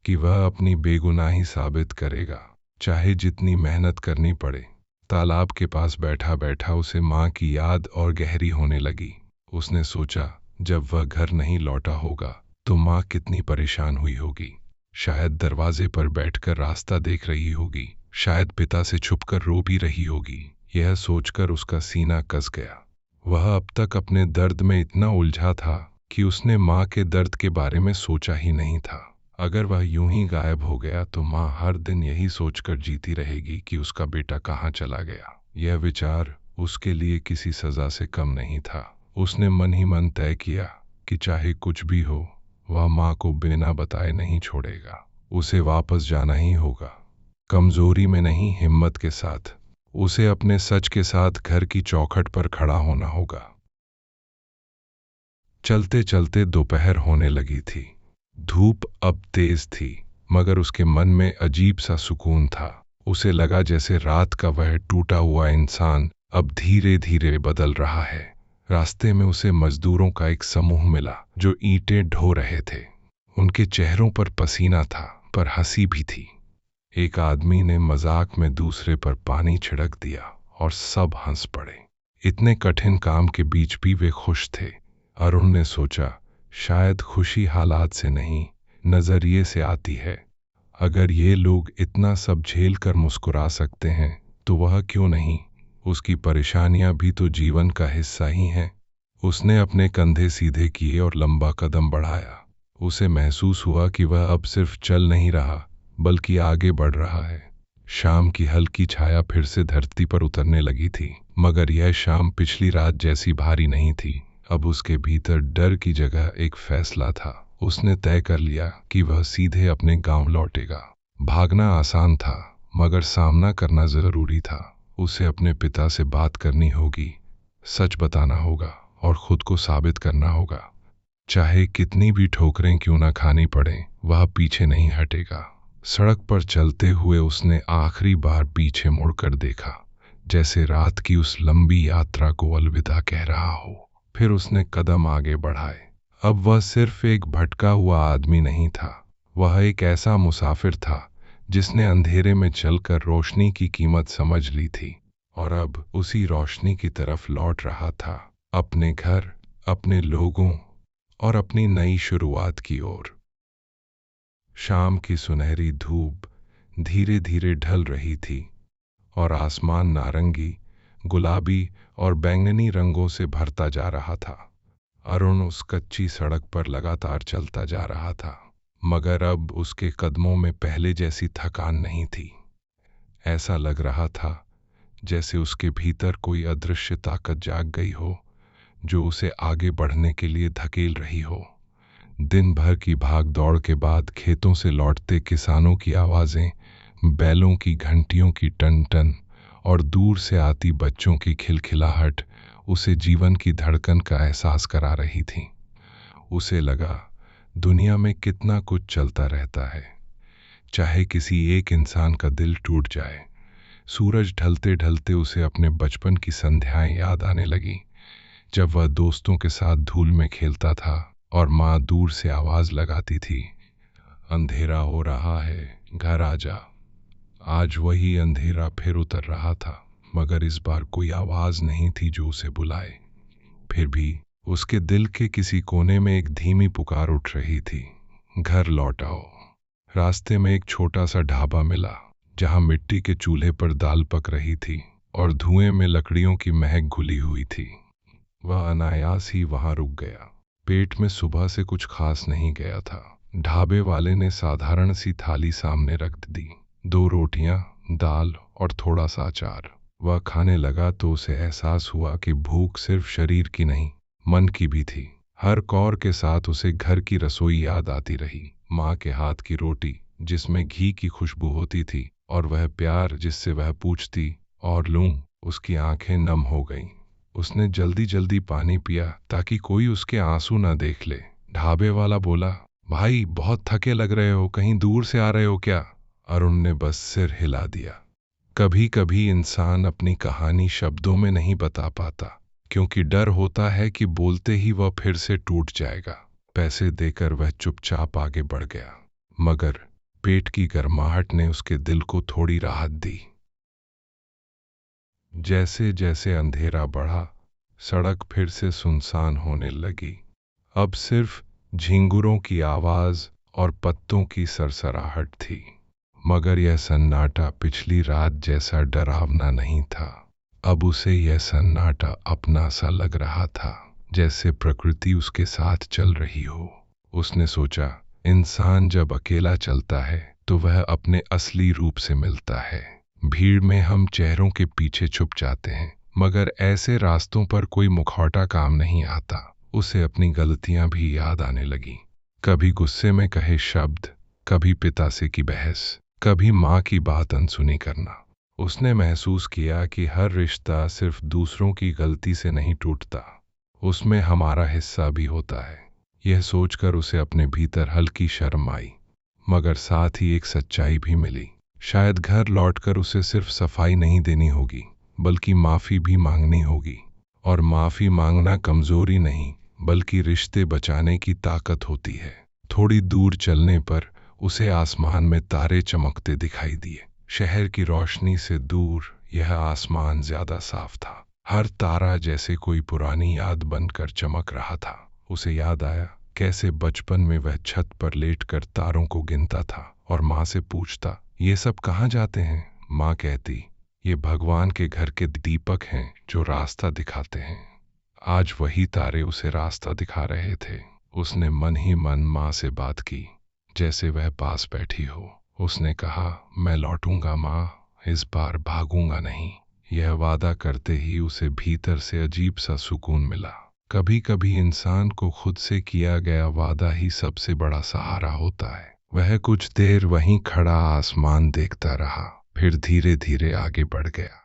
कि वह अपनी बेगुनाही साबित करेगा, चाहे जितनी मेहनत करनी पड़े। तालाब के पास बैठा बैठा उसे माँ की याद और गहरी होने लगी। उसने सोचा, जब वह घर नहीं लौटा होगा तो माँ कितनी परेशान हुई होगी। शायद दरवाजे पर बैठकर रास्ता देख रही होगी, शायद पिता से छुपकर रो भी रही होगी। यह सोचकर उसका सीना कस गया। वह अब तक अपने दर्द में इतना उलझा था कि उसने माँ के दर्द के बारे में सोचा ही नहीं था। अगर वह यूं ही गायब हो गया तो माँ हर दिन यही सोचकर जीती रहेगी कि उसका बेटा कहाँ चला गया। यह विचार उसके लिए किसी सजा से कम नहीं था। उसने मन ही मन तय किया कि चाहे कुछ भी हो, वह माँ को बिना बताए नहीं छोड़ेगा। उसे वापस जाना ही होगा, कमजोरी में नहीं, हिम्मत के साथ। उसे अपने सच के साथ घर की चौखट पर खड़ा होना होगा। चलते चलते दोपहर होने लगी थी। धूप अब तेज थी, मगर उसके मन में अजीब सा सुकून था। उसे लगा जैसे रात का वह टूटा हुआ इंसान अब धीरे धीरे बदल रहा है। रास्ते में उसे मजदूरों का एक समूह मिला जो ईंटें ढो रहे थे। उनके चेहरों पर पसीना था, पर हंसी भी थी। एक आदमी ने मजाक में दूसरे पर पानी छिड़क दिया और सब हंस पड़े। इतने कठिन काम के बीच भी वे खुश थे। अरुण ने सोचा, शायद खुशी हालात से नहीं, नजरिए से आती है। अगर ये लोग इतना सब झेल कर मुस्कुरा सकते हैं तो वह क्यों नहीं? उसकी परेशानियां भी तो जीवन का हिस्सा ही हैं। उसने अपने कंधे सीधे किए और लंबा कदम बढ़ाया। उसे महसूस हुआ कि वह अब सिर्फ चल नहीं रहा, बल्कि आगे बढ़ रहा है। शाम की हल्की छाया फिर से धरती पर उतरने लगी थी, मगर यह शाम पिछली रात जैसी भारी नहीं थी। अब उसके भीतर डर की जगह एक फैसला था। उसने तय कर लिया कि वह सीधे अपने गांव लौटेगा। भागना आसान था, मगर सामना करना जरूरी था। उसे अपने पिता से बात करनी होगी, सच बताना होगा और खुद को साबित करना होगा। चाहे कितनी भी ठोकरें क्यों ना खानी पड़े, वह पीछे नहीं हटेगा। सड़क पर चलते हुए उसने आखिरी बार पीछे मुड़कर देखा, जैसे रात की उस लंबी यात्रा को अलविदा कह रहा हो। फिर उसने कदम आगे बढ़ाए। अब वह सिर्फ एक भटका हुआ आदमी नहीं था, वह एक ऐसा मुसाफिर था जिसने अंधेरे में चलकर रोशनी की कीमत समझ ली थी। और अब उसी रोशनी की तरफ लौट रहा था, अपने घर, अपने लोगों और अपनी नई शुरुआत की ओर। शाम की सुनहरी धूप धीरे धीरे ढल रही थी और आसमान नारंगी, गुलाबी और बैंगनी रंगों से भरता जा रहा था। अरुण उस कच्ची सड़क पर लगातार चलता जा रहा था, मगर अब उसके कदमों में पहले जैसी थकान नहीं थी। ऐसा लग रहा था जैसे उसके भीतर कोई अदृश्य ताकत जाग गई हो, जो उसे आगे बढ़ने के लिए धकेल रही हो। दिन भर की भाग दौड़ के बाद खेतों से लौटते किसानों की आवाज़ें, बैलों की घंटियों की टन टन और दूर से आती बच्चों की खिलखिलाहट उसे जीवन की धड़कन का एहसास करा रही थी। उसे लगा, दुनिया में कितना कुछ चलता रहता है, चाहे किसी एक इंसान का दिल टूट जाए। सूरज ढलते ढलते उसे अपने बचपन की संध्याएं याद आने लगी, जब वह दोस्तों के साथ धूल में खेलता था और माँ दूर से आवाज लगाती थी, अंधेरा हो रहा है, घर आ जा। आज वही अंधेरा फिर उतर रहा था, मगर इस बार कोई आवाज नहीं थी जो उसे बुलाए। फिर भी उसके दिल के किसी कोने में एक धीमी पुकार उठ रही थी, घर लौट आओ। रास्ते में एक छोटा सा ढाबा मिला, जहां मिट्टी के चूल्हे पर दाल पक रही थी और धुएं में लकड़ियों की महक घुली हुई थी। वह अनायास ही वहां रुक गया। पेट में सुबह से कुछ खास नहीं गया था। ढाबे वाले ने साधारण सी थाली सामने रख दी, 2 रोटियां, दाल और थोड़ा सा अचार। वह खाने लगा तो उसे एहसास हुआ कि भूख सिर्फ शरीर की नहीं, मन की भी थी। हर कौर के साथ उसे घर की रसोई याद आती रही, माँ के हाथ की रोटी जिसमें घी की खुशबू होती थी, और वह प्यार जिससे वह पूछती, और लूं। उसकी आंखें नम हो गईं। उसने जल्दी जल्दी पानी पिया ताकि कोई उसके आंसू न देख ले। ढाबे वाला बोला, भाई बहुत थके लग रहे हो, कहीं दूर से आ रहे हो क्या? अरुण ने बस सिर हिला दिया। कभी कभी इंसान अपनी कहानी शब्दों में नहीं बता पाता, क्योंकि डर होता है कि बोलते ही वह फिर से टूट जाएगा। पैसे देकर वह चुपचाप आगे बढ़ गया, मगर पेट की गर्माहट ने उसके दिल को थोड़ी राहत दी। जैसे जैसे अंधेरा बढ़ा, सड़क फिर से सुनसान होने लगी। अब सिर्फ झिंगुरों की आवाज और पत्तों की सरसराहट थी, मगर यह सन्नाटा पिछली रात जैसा डरावना नहीं था। अब उसे यह सन्नाटा अपना सा लग रहा था, जैसे प्रकृति उसके साथ चल रही हो। उसने सोचा, इंसान जब अकेला चलता है तो वह अपने असली रूप से मिलता है। भीड़ में हम चेहरों के पीछे छुप जाते हैं, मगर ऐसे रास्तों पर कोई मुखौटा काम नहीं आता। उसे अपनी गलतियां भी याद आने लगी। कभी गुस्से में कहे शब्द, कभी पिता से की बहस, कभी माँ की बात अनसुनी करना। उसने महसूस किया कि हर रिश्ता सिर्फ दूसरों की गलती से नहीं टूटता, उसमें हमारा हिस्सा भी होता है। यह सोचकर उसे अपने भीतर हल्की शर्म आई, मगर साथ ही एक सच्चाई भी मिली। शायद घर लौटकर उसे सिर्फ सफाई नहीं देनी होगी, बल्कि माफी भी मांगनी होगी। और माफी मांगना कमजोरी नहीं, बल्कि रिश्ते बचाने की ताकत होती है। थोड़ी दूर चलने पर उसे आसमान में तारे चमकते दिखाई दिए। शहर की रोशनी से दूर यह आसमान ज्यादा साफ था। हर तारा जैसे कोई पुरानी याद बनकर चमक रहा था। उसे याद आया कैसे बचपन में वह छत पर लेटकर तारों को गिनता था और माँ से पूछता, ये सब कहाँ जाते हैं? माँ कहती, ये भगवान के घर के दीपक हैं जो रास्ता दिखाते हैं। आज वही तारे उसे रास्ता दिखा रहे थे। उसने मन ही मन माँ से बात की, जैसे वह पास बैठी हो। उसने कहा, मैं लौटूंगा माँ, इस बार भागूंगा नहीं। यह वादा करते ही उसे भीतर से अजीब सा सुकून मिला। कभी कभी इंसान को खुद से किया गया वादा ही सबसे बड़ा सहारा होता है। वह कुछ देर वहीं खड़ा आसमान देखता रहा, फिर धीरे धीरे आगे बढ़ गया।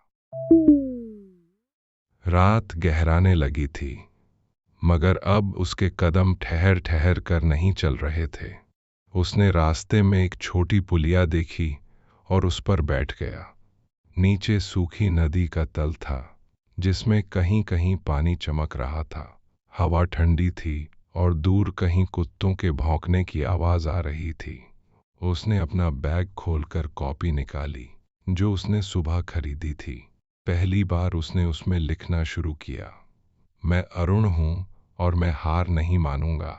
रात गहराने लगी थी, मगर अब उसके कदम ठहर ठहर कर नहीं चल रहे थे। उसने रास्ते में एक छोटी पुलिया देखी और उस पर बैठ गया। नीचे सूखी नदी का तल था, जिसमें कहीं कहीं पानी चमक रहा था। हवा ठंडी थी और दूर कहीं कुत्तों के भौंकने की आवाज आ रही थी। उसने अपना बैग खोलकर कॉपी निकाली, जो उसने सुबह खरीदी थी। पहली बार उसने उसमें लिखना शुरू किया, मैं अरुण हूं और मैं हार नहीं मानूंगा।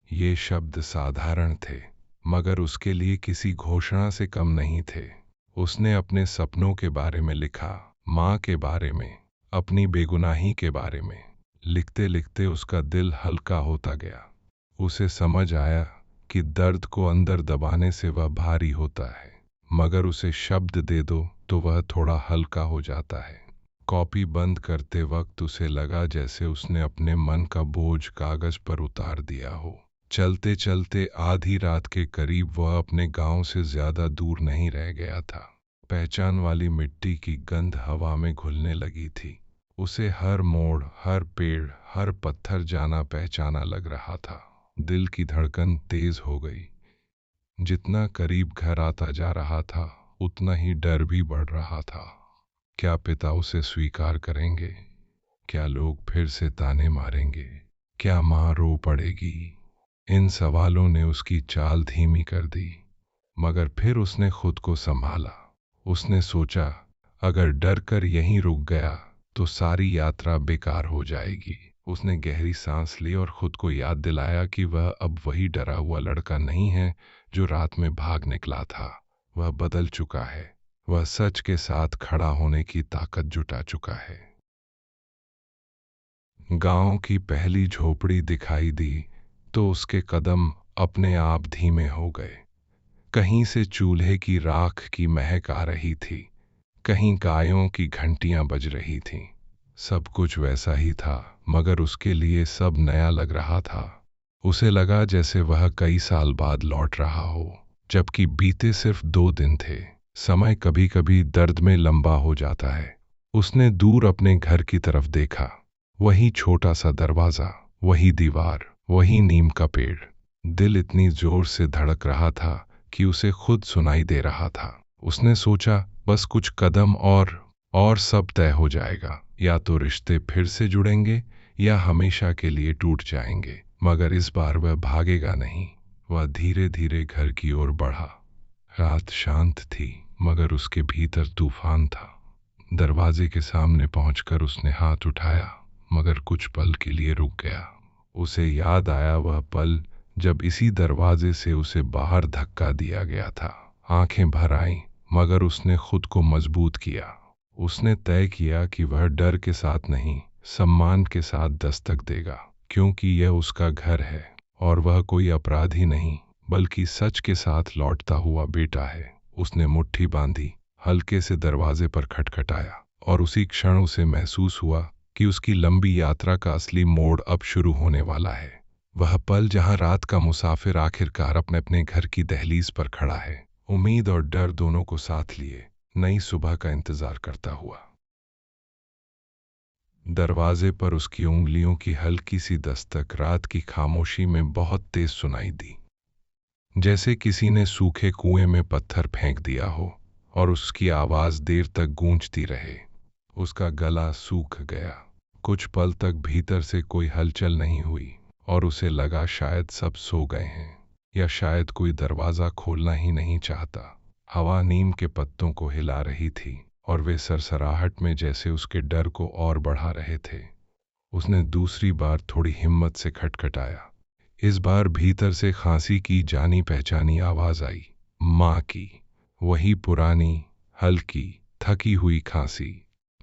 ये शब्द साधारण थे, मगर उसके लिए किसी घोषणा से कम नहीं थे। उसने अपने सपनों के बारे में लिखा, माँ के बारे में, अपनी बेगुनाही के बारे में। लिखते लिखते उसका दिल हल्का होता गया। उसे समझ आया कि दर्द को अंदर दबाने से वह भारी होता है, मगर उसे शब्द दे दो तो वह थोड़ा हल्का हो जाता है। कॉपी बंद करते वक्त उसे लगा जैसे उसने अपने मन का बोझ कागज पर उतार दिया हो। चलते चलते आधी रात के करीब वह अपने गांव से ज्यादा दूर नहीं रह गया था। पहचान वाली मिट्टी की गंध हवा में घुलने लगी थी। उसे हर मोड़, हर पेड़, हर पत्थर जाना पहचाना लग रहा था। दिल की धड़कन तेज हो गई। जितना करीब घर आता जा रहा था, उतना ही डर भी बढ़ रहा था। क्या पिता उसे स्वीकार करेंगे? क्या लोग फिर से ताने मारेंगे? क्या माँ रो पड़ेगी? इन सवालों ने उसकी चाल धीमी कर दी, मगर फिर उसने खुद को संभाला। उसने सोचा, अगर डर कर यहीं रुक गया तो सारी यात्रा बेकार हो जाएगी। उसने गहरी सांस ली और खुद को याद दिलाया कि वह अब वही डरा हुआ लड़का नहीं है जो रात में भाग निकला था। वह बदल चुका है। वह सच के साथ खड़ा होने की ताकत जुटा चुका है। गांव की पहली झोपड़ी दिखाई दी तो उसके कदम अपने आप धीमे हो गए। कहीं से चूल्हे की राख की महक आ रही थी, कहीं गायों की घंटियां बज रही थीं। सब कुछ वैसा ही था, मगर उसके लिए सब नया लग रहा था। उसे लगा जैसे वह कई साल बाद लौट रहा हो, जबकि बीते सिर्फ 2 दिन थे। समय कभी कभी दर्द में लंबा हो जाता है। उसने दूर अपने घर की तरफ देखा। वही छोटा सा दरवाजा, वही दीवार, वही नीम का पेड़। दिल इतनी जोर से धड़क रहा था कि उसे खुद सुनाई दे रहा था। उसने सोचा, बस कुछ कदम और सब तय हो जाएगा। या तो रिश्ते फिर से जुड़ेंगे या हमेशा के लिए टूट जाएंगे। मगर इस बार वह भागेगा नहीं। वह धीरे धीरे घर की ओर बढ़ा। रात शांत थी, मगर उसके भीतर तूफान था। दरवाजे के सामने पहुंचकर उसने हाथ उठाया, मगर कुछ पल के लिए रुक गया। उसे याद आया वह पल जब इसी दरवाजे से उसे बाहर धक्का दिया गया था। आंखें भर आईं, मगर उसने खुद को मजबूत किया। उसने तय किया कि वह डर के साथ नहीं, सम्मान के साथ दस्तक देगा, क्योंकि यह उसका घर है और वह कोई अपराधी नहीं, बल्कि सच के साथ लौटता हुआ बेटा है। उसने मुट्ठी बांधी, हल्के से दरवाजे पर खटखटाया, और उसी क्षण उसे महसूस हुआ कि उसकी लंबी यात्रा का असली मोड़ अब शुरू होने वाला है। वह पल जहां रात का मुसाफिर आखिरकार अपने अपने घर की दहलीज पर खड़ा है, उम्मीद और डर दोनों को साथ लिए, नई सुबह का इंतजार करता हुआ। दरवाजे पर उसकी उंगलियों की हल्की सी दस्तक रात की खामोशी में बहुत तेज सुनाई दी, जैसे किसी ने सूखे कुएं में पत्थर फेंक दिया हो और उसकी आवाज देर तक गूंजती रहे। उसका गला सूख गया। कुछ पल तक भीतर से कोई हलचल नहीं हुई और उसे लगा शायद सब सो गए हैं, या शायद कोई दरवाजा खोलना ही नहीं चाहता। हवा नीम के पत्तों को हिला रही थी और वे सरसराहट में जैसे उसके डर को और बढ़ा रहे थे। उसने दूसरी बार थोड़ी हिम्मत से खटखटाया। इस बार भीतर से खांसी की जानी पहचानी आवाज आई, माँ की। वही पुरानी, हल्की, थकी हुई खांसी।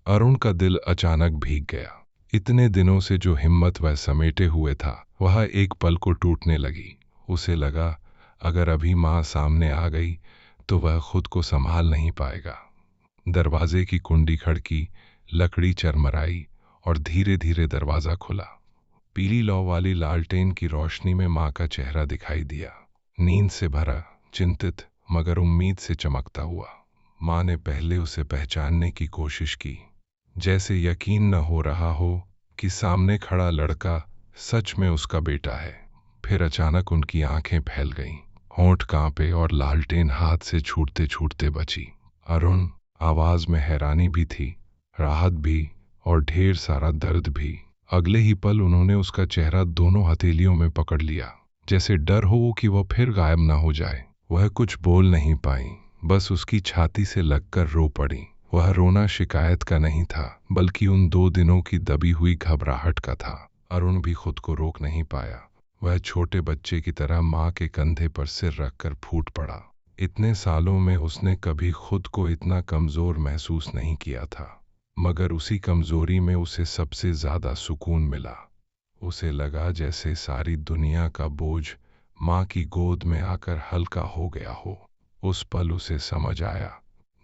अरुण का दिल अचानक भीग गया। इतने दिनों से जो हिम्मत वह समेटे हुए था, वह एक पल को टूटने लगी। उसे लगा, अगर अभी माँ सामने आ गई तो वह खुद को संभाल नहीं पाएगा। दरवाजे की कुंडी खड़की, लकड़ी चरमराई और धीरे धीरे दरवाजा खुला। पीली लौ वाली लालटेन की रोशनी में माँ का चेहरा दिखाई दिया, नींद से भरा, चिंतित, मगर उम्मीद से चमकता हुआ। माँ ने पहले उसे पहचानने की कोशिश की, जैसे यकीन न हो रहा हो कि सामने खड़ा लड़का सच में उसका बेटा है। फिर अचानक उनकी आंखें फैल गईं, होंठ कांपे और लालटेन हाथ से छूटते छूटते बची। अरुण। आवाज में हैरानी भी थी, राहत भी, और ढेर सारा दर्द भी। अगले ही पल उन्होंने उसका चेहरा दोनों हथेलियों में पकड़ लिया, जैसे डर हो कि वह फिर गायब ना हो जाए। वह कुछ बोल नहीं पाई, बस उसकी छाती से लगकर रो पड़ी। वह रोना शिकायत का नहीं था, बल्कि उन 2 दिनों की दबी हुई घबराहट का था। अरुण भी खुद को रोक नहीं पाया। वह छोटे बच्चे की तरह माँ के कंधे पर सिर रखकर फूट पड़ा। इतने सालों में उसने कभी खुद को इतना कमज़ोर महसूस नहीं किया था, मगर उसी कमज़ोरी में उसे सबसे ज़्यादा सुकून मिला। उसे लगा जैसे सारी दुनिया का बोझ माँ की गोद में आकर हल्का हो गया हो। उस पल उसे समझ आया,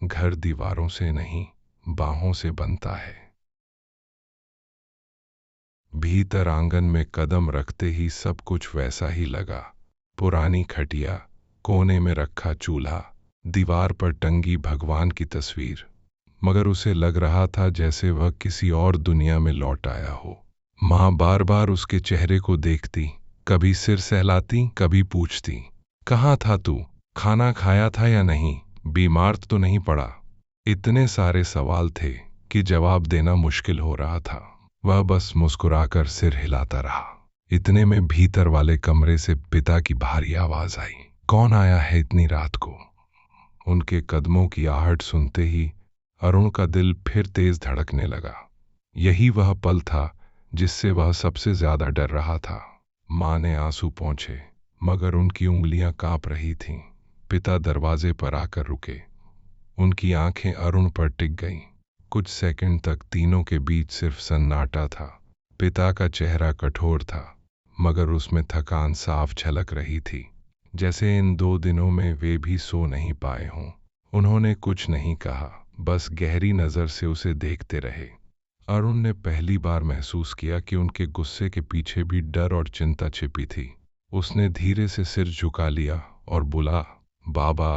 घर दीवारों से नहीं, बाहों से बनता है। भीतर आंगन में कदम रखते ही सब कुछ वैसा ही लगा। पुरानी खटिया, कोने में रखा चूल्हा, दीवार पर टंगी भगवान की तस्वीर, मगर उसे लग रहा था जैसे वह किसी और दुनिया में लौट आया हो। माँ बार बार उसके चेहरे को देखती, कभी सिर सहलाती, कभी पूछती, कहाँ था तू, खाना खाया था या नहीं, बीमार तो नहीं पड़ा। इतने सारे सवाल थे कि जवाब देना मुश्किल हो रहा था। वह बस मुस्कुराकर सिर हिलाता रहा। इतने में भीतर वाले कमरे से पिता की भारी आवाज आई, कौन आया है इतनी रात को। उनके कदमों की आहट सुनते ही अरुण का दिल फिर तेज धड़कने लगा। यही वह पल था जिससे वह सबसे ज्यादा डर रहा था। माँ ने आंसू पोंछे, मगर उनकी उंगलियां कांप रही थीं। पिता दरवाजे पर आकर रुके। उनकी आंखें अरुण पर टिक गईं। कुछ सेकंड तक तीनों के बीच सिर्फ सन्नाटा था। पिता का चेहरा कठोर था, मगर उसमें थकान साफ झलक रही थी, जैसे इन 2 दिनों में वे भी सो नहीं पाए हों। उन्होंने कुछ नहीं कहा, बस गहरी नजर से उसे देखते रहे। अरुण ने पहली बार महसूस किया कि उनके गुस्से के पीछे भी डर और चिंता छिपी थी। उसने धीरे से सिर झुका लिया और बोला, बाबा,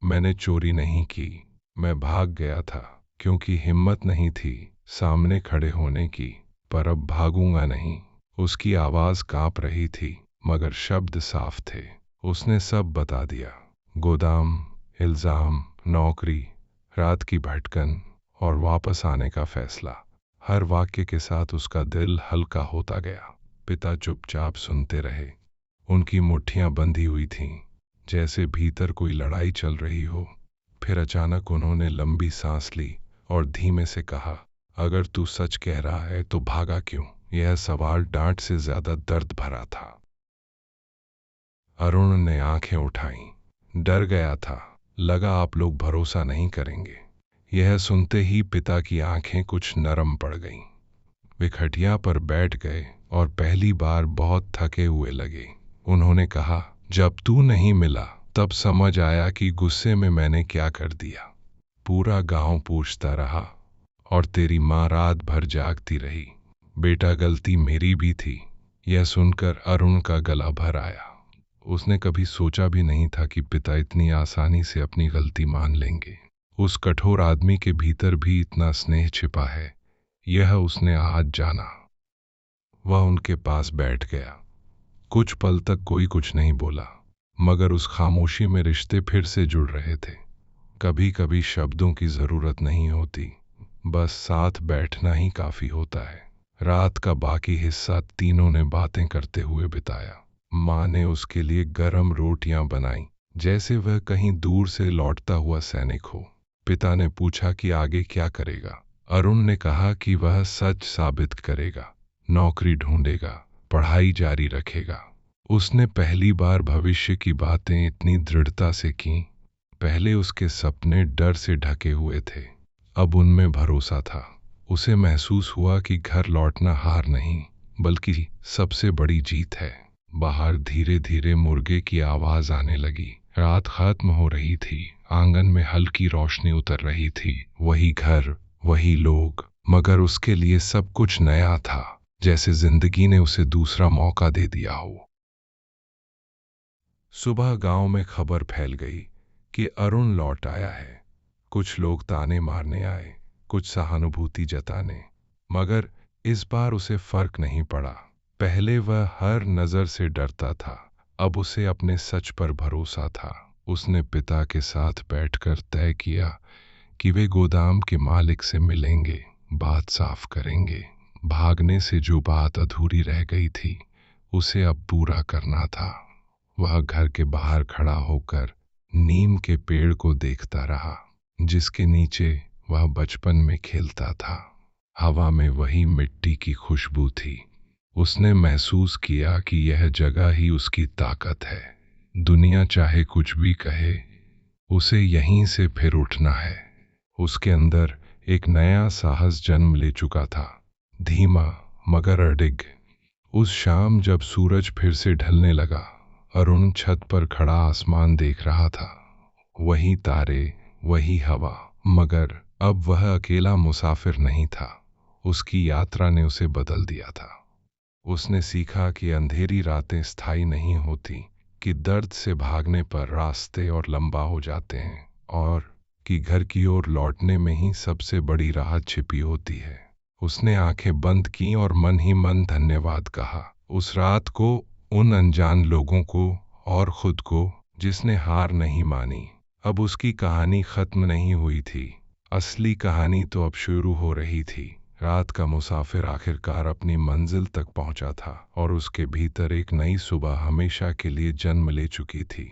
मैंने चोरी नहीं की, मैं भाग गया था क्योंकि हिम्मत नहीं थी सामने खड़े होने की, पर अब भागूंगा नहीं। उसकी आवाज कांप रही थी, मगर शब्द साफ थे। उसने सब बता दिया, गोदाम, इल्जाम, नौकरी, रात की भटकन और वापस आने का फैसला। हर वाक्य के साथ उसका दिल हल्का होता गया। पिता चुपचाप सुनते रहे। उनकी मुट्ठियां बंधी हुई थीं, जैसे भीतर कोई लड़ाई चल रही हो। फिर अचानक उन्होंने लंबी सांस ली और धीमे से कहा, अगर तू सच कह रहा है तो भागा क्यों। यह सवाल डांट से ज्यादा दर्द भरा था। अरुण ने आंखें उठाईं। डर गया था, लगा आप लोग भरोसा नहीं करेंगे। यह सुनते ही पिता की आंखें कुछ नरम पड़ गईं। वे खटिया पर बैठ गए और पहली बार बहुत थके हुए लगे। उन्होंने कहा, जब तू नहीं मिला तब समझ आया कि गुस्से में मैंने क्या कर दिया। पूरा गांव पूछता रहा और तेरी माँ रात भर जागती रही। बेटा, गलती मेरी भी थी। यह सुनकर अरुण का गला भर आया। उसने कभी सोचा भी नहीं था कि पिता इतनी आसानी से अपनी गलती मान लेंगे। उस कठोर आदमी के भीतर भी इतना स्नेह छिपा है, यह उसने आज जाना। वह उनके पास बैठ गया। कुछ पल तक कोई कुछ नहीं बोला, मगर उस खामोशी में रिश्ते फिर से जुड़ रहे थे। कभी कभी शब्दों की जरूरत नहीं होती, बस साथ बैठना ही काफी होता है। रात का बाकी हिस्सा तीनों ने बातें करते हुए बिताया। माँ ने उसके लिए गरम रोटियां बनाई, जैसे वह कहीं दूर से लौटता हुआ सैनिक हो। पिता ने पूछा कि आगे क्या करेगा। अरुण ने कहा कि वह सच साबित करेगा, नौकरी ढूंढेगा, पढ़ाई जारी रखेगा। उसने पहली बार भविष्य की बातें इतनी दृढ़ता से की। पहले उसके सपने डर से ढके हुए थे, अब उनमें भरोसा था। उसे महसूस हुआ कि घर लौटना हार नहीं, बल्कि सबसे बड़ी जीत है। बाहर धीरे धीरे मुर्गे की आवाज आने लगी। रात खत्म हो रही थी। आंगन में हल्की रोशनी उतर रही थी। वही घर, वही लोग, मगर उसके लिए सब कुछ नया था, जैसे जिंदगी ने उसे दूसरा मौका दे दिया हो। सुबह गांव में खबर फैल गई कि अरुण लौट आया है। कुछ लोग ताने मारने आए, कुछ सहानुभूति जताने, मगर इस बार उसे फर्क नहीं पड़ा। पहले वह हर नजर से डरता था, अब उसे अपने सच पर भरोसा था। उसने पिता के साथ बैठकर तय किया कि वे गोदाम के मालिक से मिलेंगे, बात साफ करेंगे। भागने से जो बात अधूरी रह गई थी, उसे अब पूरा करना था। वह घर के बाहर खड़ा होकर नीम के पेड़ को देखता रहा, जिसके नीचे वह बचपन में खेलता था। हवा में वही मिट्टी की खुशबू थी। उसने महसूस किया कि यह जगह ही उसकी ताकत है। दुनिया चाहे कुछ भी कहे, उसे यहीं से फिर उठना है। उसके अंदर एक नया साहस जन्म ले चुका था, धीमा मगर अडिग। उस शाम जब सूरज फिर से ढलने लगा, अरुण छत पर खड़ा आसमान देख रहा था। वही तारे, वही हवा, मगर अब वह अकेला मुसाफिर नहीं था। उसकी यात्रा ने उसे बदल दिया था। उसने सीखा कि अंधेरी रातें स्थायी नहीं होती, कि दर्द से भागने पर रास्ते और लंबा हो जाते हैं, और कि घर की ओर लौटने में ही सबसे बड़ी राहत छिपी होती है। उसने आंखें बंद की और मन ही मन धन्यवाद कहा, उस रात को, उन अनजान लोगों को और खुद को, जिसने हार नहीं मानी। अब उसकी कहानी खत्म नहीं हुई थी। असली कहानी तो अब शुरू हो रही थी। रात का मुसाफिर आखिरकार अपनी मंजिल तक पहुंचा था और उसके भीतर एक नई सुबह हमेशा के लिए जन्म ले चुकी थी।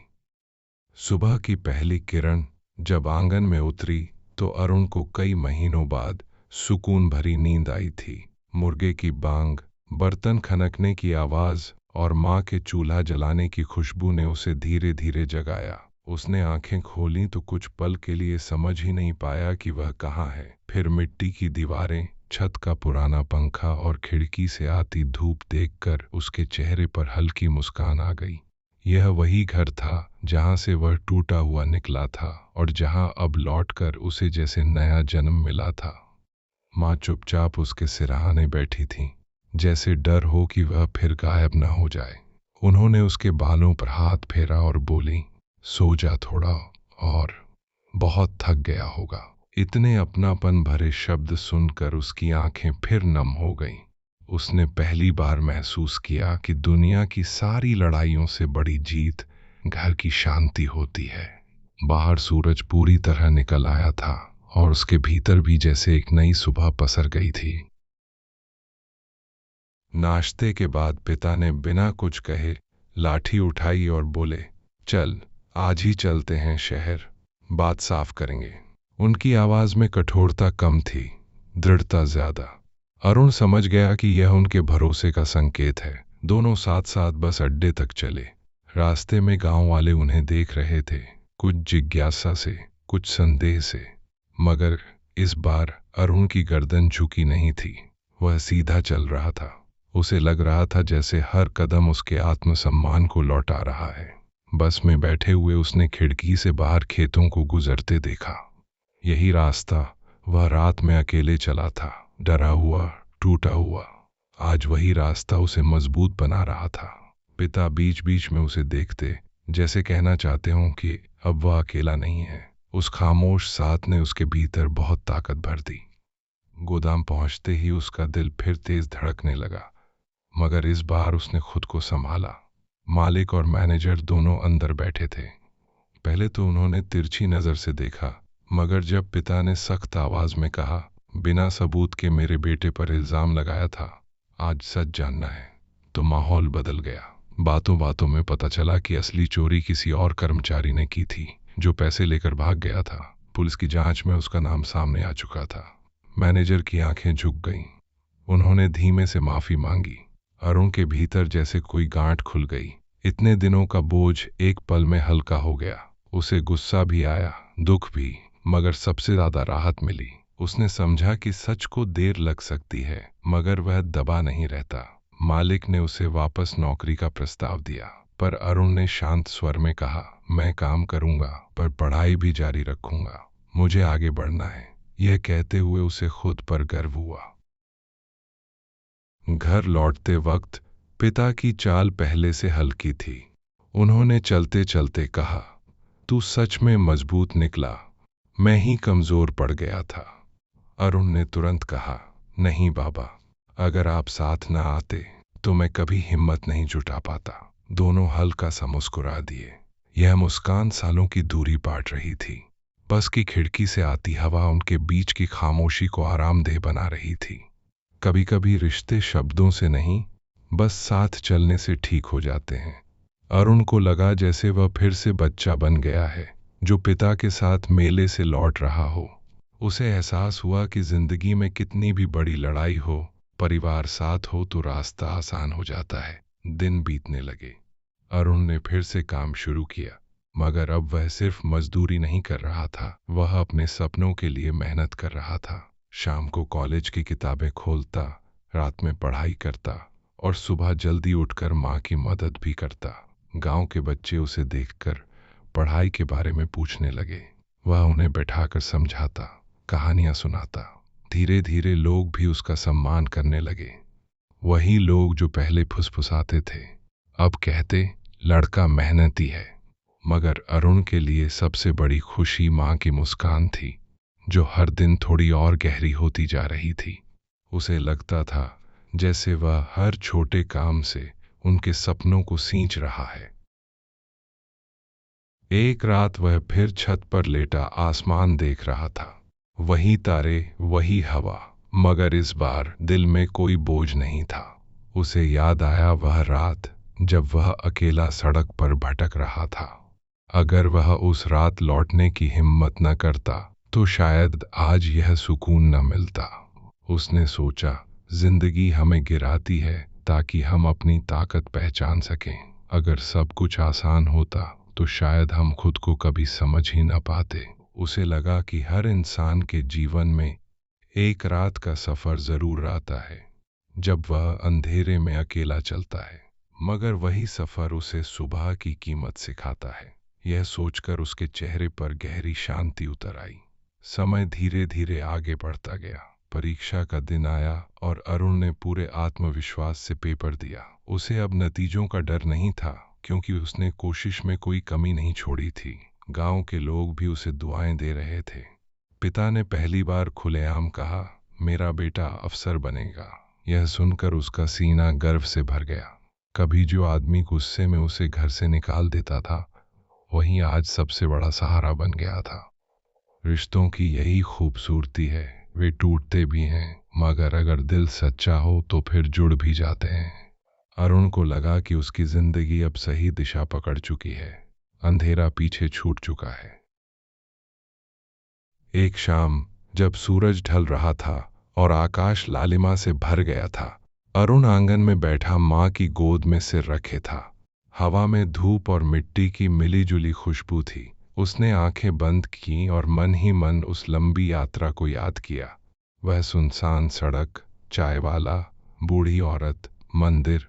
सुबह की पहली किरण जब आंगन में उतरी तो अरुण को कई महीनों बाद सुकून भरी नींद आई थी। मुर्गे की बांग, बर्तन खनकने की आवाज और माँ के चूल्हा जलाने की खुशबू ने उसे धीरे धीरे जगाया। उसने आंखें खोलीं तो कुछ पल के लिए समझ ही नहीं पाया कि वह कहाँ है। फिर मिट्टी की दीवारें, छत का पुराना पंखा और खिड़की से आती धूप देखकर उसके चेहरे पर हल्की मुस्कान आ गई। यह वही घर था जहां से वह टूटा हुआ निकला था और जहां अब लौटकर उसे जैसे नया जन्म मिला था। माँ चुपचाप उसके सिरहाने बैठी थी, जैसे डर हो कि वह फिर गायब न हो जाए। उन्होंने उसके बालों पर हाथ फेरा और बोली, सो जा थोड़ा और, बहुत थक गया होगा। इतने अपनापन भरे शब्द सुनकर उसकी आंखें फिर नम हो गईं। उसने पहली बार महसूस किया कि दुनिया की सारी लड़ाइयों से बड़ी जीत घर की शांति होती है। बाहर सूरज पूरी तरह निकल आया था और उसके भीतर भी जैसे एक नई सुबह पसर गई थी। नाश्ते के बाद पिता ने बिना कुछ कहे लाठी उठाई और बोले, चल, आज ही चलते हैं शहर, बात साफ करेंगे। उनकी आवाज में कठोरता कम थी, दृढ़ता ज्यादा। अरुण समझ गया कि यह उनके भरोसे का संकेत है। दोनों साथ साथ बस अड्डे तक चले। रास्ते में गांव वाले उन्हें देख रहे थे, कुछ जिज्ञासा से, कुछ संदेह से, मगर इस बार अरुण की गर्दन झुकी नहीं थी। वह सीधा चल रहा था। उसे लग रहा था जैसे हर कदम उसके आत्मसम्मान को लौटा रहा है। बस में बैठे हुए उसने खिड़की से बाहर खेतों को गुजरते देखा। यही रास्ता वह रात में अकेले चला था, डरा हुआ, टूटा हुआ। आज वही रास्ता उसे मजबूत बना रहा था। पिता बीच बीच में उसे देखते, जैसे कहना चाहते हों कि अब वह अकेला नहीं है। उस खामोश साथ ने उसके भीतर बहुत ताकत भर दी। गोदाम पहुंचते ही उसका दिल फिर तेज धड़कने लगा, मगर इस बार उसने खुद को संभाला। मालिक और मैनेजर दोनों अंदर बैठे थे। पहले तो उन्होंने तिरछी नजर से देखा, मगर जब पिता ने सख्त आवाज में कहा, बिना सबूत के मेरे बेटे पर इल्जाम लगाया था, आज सच जानना है, तो माहौल बदल गया। बातों बातों में पता चला कि असली चोरी किसी और कर्मचारी ने की थी, जो पैसे लेकर भाग गया था। पुलिस की जांच में उसका नाम सामने आ चुका था। मैनेजर की आंखें झुक गईं। उन्होंने धीमे से माफी मांगी। अरुण के भीतर जैसे कोई गांठ खुल गई। इतने दिनों का बोझ एक पल में हल्का हो गया। उसे गुस्सा भी आया, दुख भी, मगर सबसे ज्यादा राहत मिली। उसने समझा कि सच को देर लग सकती है, मगर वह दबा नहीं रहता। मालिक ने उसे वापस नौकरी का प्रस्ताव दिया, पर अरुण ने शांत स्वर में कहा, मैं काम करूंगा, पर पढ़ाई भी जारी रखूंगा। मुझे आगे बढ़ना है। यह कहते हुए उसे खुद पर गर्व हुआ। घर लौटते वक्त पिता की चाल पहले से हल्की थी। उन्होंने चलते चलते कहा, तू सच में मजबूत निकला, मैं ही कमजोर पड़ गया था। अरुण ने तुरंत कहा, नहीं बाबा, अगर आप साथ न आते तो मैं कभी हिम्मत नहीं जुटा पाता। दोनों हल्का सा मुस्कुरा दिए। यह मुस्कान सालों की दूरी पाट रही थी। बस की खिड़की से आती हवा उनके बीच की खामोशी को आरामदेह बना रही थी। कभी कभी रिश्ते शब्दों से नहीं, बस साथ चलने से ठीक हो जाते हैं। अरुण को लगा जैसे वह फिर से बच्चा बन गया है, जो पिता के साथ मेले से लौट रहा हो। उसे एहसास हुआ कि जिंदगी में कितनी भी बड़ी लड़ाई हो, परिवार साथ हो तो रास्ता आसान हो जाता है। दिन बीतने लगे। अरुण ने फिर से काम शुरू किया, मगर अब वह सिर्फ मजदूरी नहीं कर रहा था, वह अपने सपनों के लिए मेहनत कर रहा था। शाम को कॉलेज की किताबें खोलता, रात में पढ़ाई करता और सुबह जल्दी उठकर माँ की मदद भी करता। गांव के बच्चे उसे देखकर पढ़ाई के बारे में पूछने लगे। वह उन्हें बैठाकर समझाता, कहानियां सुनाता। धीरे धीरे लोग भी उसका सम्मान करने लगे। वही लोग जो पहले फुसफुसाते थे, अब कहते लड़का मेहनती है। मगर अरुण के लिए सबसे बड़ी खुशी माँ की मुस्कान थी, जो हर दिन थोड़ी और गहरी होती जा रही थी। उसे लगता था जैसे वह हर छोटे काम से उनके सपनों को सींच रहा है। एक रात वह फिर छत पर लेटा आसमान देख रहा था। वही तारे, वही हवा, मगर इस बार दिल में कोई बोझ नहीं था। उसे याद आया वह रात जब वह अकेला सड़क पर भटक रहा था। अगर वह उस रात लौटने की हिम्मत न करता तो शायद आज यह सुकून न मिलता। उसने सोचा, जिंदगी हमें गिराती है ताकि हम अपनी ताकत पहचान सकें। अगर सब कुछ आसान होता तो शायद हम खुद को कभी समझ ही न पाते। उसे लगा कि हर इंसान के जीवन में एक रात का सफर जरूर आता है, जब वह अंधेरे में अकेला चलता है, मगर वही सफर उसे सुबह की कीमत सिखाता है। यह सोचकर उसके चेहरे पर गहरी शांति उतर आई। समय धीरे धीरे आगे बढ़ता गया। परीक्षा का दिन आया और अरुण ने पूरे आत्मविश्वास से पेपर दिया। उसे अब नतीजों का डर नहीं था, क्योंकि उसने कोशिश में कोई कमी नहीं छोड़ी थी। गांव के लोग भी उसे दुआएं दे रहे थे। पिता ने पहली बार खुलेआम कहा, मेरा बेटा अफसर बनेगा। यह सुनकर उसका सीना गर्व से भर गया। कभी जो आदमी गुस्से में उसे घर से निकाल देता था, वहीं आज सबसे बड़ा सहारा बन गया था। रिश्तों की यही खूबसूरती है, वे टूटते भी हैं, मगर अगर दिल सच्चा हो तो फिर जुड़ भी जाते हैं। अरुण को लगा कि उसकी जिंदगी अब सही दिशा पकड़ चुकी है। अंधेरा पीछे छूट चुका है। एक शाम जब सूरज ढल रहा था और आकाश लालिमा से भर गया था, अरुण आंगन में बैठा माँ की गोद में सिर रखे था। हवा में धूप और मिट्टी की मिलीजुली खुशबू थी। उसने आंखें बंद की और मन ही मन उस लंबी यात्रा को याद किया। वह सुनसान सड़क, चाय वाला, बूढ़ी औरत, मंदिर,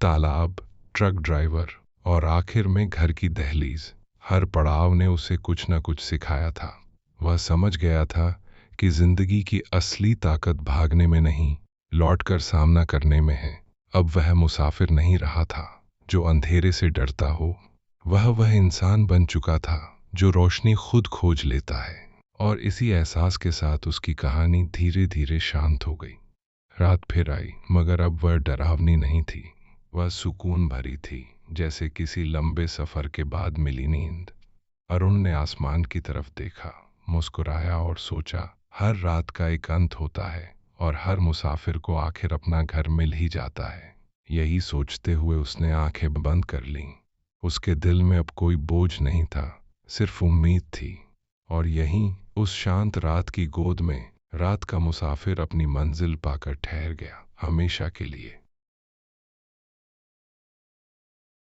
तालाब, ट्रक ड्राइवर और आखिर में घर की दहलीज। हर पड़ाव ने उसे कुछ न कुछ सिखाया था। वह समझ गया था कि जिंदगी की असली ताकत भागने में नहीं, लौटकर सामना करने में है। अब वह मुसाफिर नहीं रहा था जो अंधेरे से डरता हो। वह इंसान बन चुका था जो रोशनी खुद खोज लेता है। और इसी एहसास के साथ उसकी कहानी धीरे धीरे शांत हो गई। रात फिर आई, मगर अब वह डरावनी नहीं थी। वह सुकून भरी थी, जैसे किसी लंबे सफर के बाद मिली नींद। अरुण ने आसमान की तरफ देखा, मुस्कुराया और सोचा, हर रात का एक अंत होता है और हर मुसाफिर को आखिर अपना घर मिल ही जाता है। यही सोचते हुए उसने आंखें बंद कर लीं। उसके दिल में अब कोई बोझ नहीं था, सिर्फ उम्मीद थी। और यहीं उस शांत रात की गोद में रात का मुसाफिर अपनी मंजिल पाकर ठहर गया, हमेशा के लिए।